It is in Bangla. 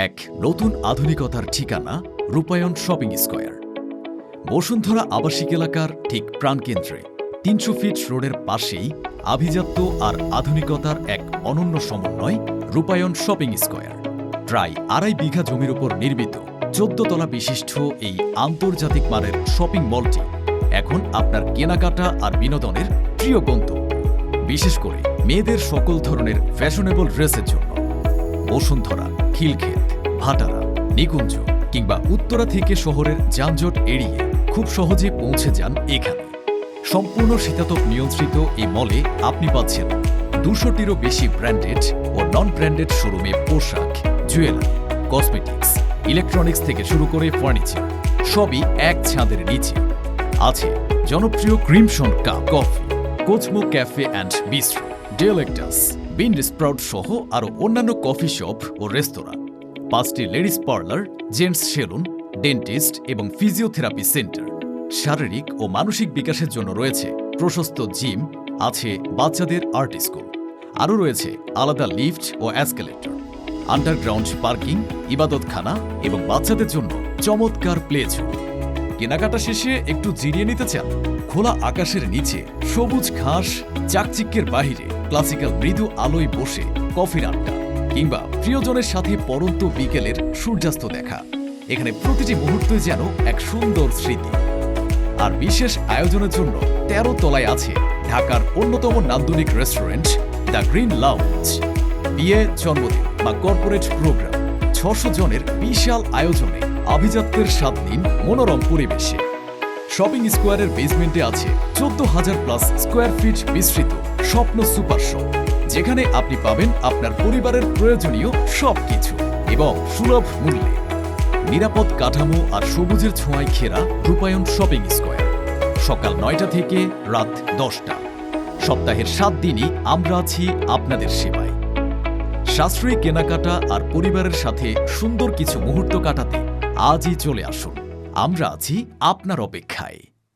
এক নতুন আধুনিকতার ঠিকানা রূপায়ণ শপিং স্কয়ার। বসুন্ধরা আবাসিক এলাকার ঠিক প্রাণকেন্দ্রে ৩০০ ফিট রোডের পাশেই আভিজাত্য আর আধুনিকতার এক অনন্য সমন্বয় রূপায়ণ শপিং স্কয়ার। প্রায় ২.৫ বিঘা জমির উপর নির্মিত ১৪ তলা বিশিষ্ট এই আন্তর্জাতিক মানের শপিং মলটি এখন আপনার কেনাকাটা আর বিনোদনের প্রিয় গন্তব্য, বিশেষ করে মেয়েদের সকল ধরনের ফ্যাশনেবল ড্রেসের জন্য। বসুন্ধরা, খিলক্ষেত, ভাটারা, নিকুঞ্জ কিংবা উত্তরা থেকে শহরের যানজট এড়িয়ে খুব সহজে পৌঁছে যান এখানে। সম্পূর্ণ শীতাতপ নিয়ন্ত্রিত এই মলে আপনি পাচ্ছেন ২০০টিরও বেশি ব্র্যান্ডেড ও নন ব্র্যান্ডেড শোরুমে পোশাক, জুয়েলারি, কসমেটিক্স, ইলেকট্রনিক্স থেকে শুরু করে ফার্নিচার সবই এক ছাদের নিচে। আছে জনপ্রিয় ক্রিমসন কাপ কফি, কোচমো cafe and bistro, Delectus, bean sprout সহ আরও অন্যান্য কফি শপ ও রেস্তোরাঁ, ৫টি ladies parlour, gents salon, dentist এবং ফিজিওথেরাপি সেন্টার। শারীরিক ও মানসিক বিকাশের জন্য রয়েছে প্রশস্ত জিম, আছে বাচ্চাদের আর্ট স্কুল, আরও রয়েছে আলাদা লিফট ও অ্যাসকেলেটর, আন্ডারগ্রাউন্ড পার্কিং, ইবাদতখানা এবং বাচ্চাদের জন্য চমৎকার প্লে জোন। কেনাকাটা শেষে একটু জিরিয়ে নিতে চান? খোলা আকাশের নিচে সবুজ ঘাস, চাকচিক্যের বাহিরে ক্লাসিক্যাল মৃদু আলোয় বসে কফির আড্ডা কিংবা প্রিয়জনের সাথে পরন্ত বিকেলের সূর্যাস্ত দেখা, এখানে প্রতিটি মুহূর্তই যেন এক সুন্দর স্মৃতি। আর বিশেষ আয়োজনের জন্য ১৩ তলায় আছে ঢাকার অন্যতম নান্দনিক রেস্টুরেন্ট দ্য গ্রিন লাউঞ্জ। বিয়ে, জন্মদিন বা কর্পোরেট প্রোগ্রাম, ৬০০ জনের বিশাল আয়োজনে আভিজাত্যের স্বাদ নিন মনোরম পরিবেশে। শপিং স্কোয়ারের বেসমেন্টে আছে ১৪,০০০+ স্কোয়ার ফিট বিস্তৃত স্বপ্ন সুপার শপ, যেখানে আপনি পাবেন আপনার পরিবারের প্রয়োজনীয় সবকিছু এবং সুলভ মূল্যে। নিরাপদ কাঠামো আর সবুজের ছোঁয়ায় ঘেরা রূপায়ণ শপিং স্কোয়ার। সকাল ৯টা থেকে রাত ১০টা, সপ্তাহের ৭ দিনই আমরা আছি আপনাদের সেবায়। সাশ্রয়ী কেনাকাটা আর পরিবারের সাথে সুন্দর কিছু মুহূর্ত কাটাতে আজই চলে আসুন। আমরা আছি আপনার অপেক্ষায়।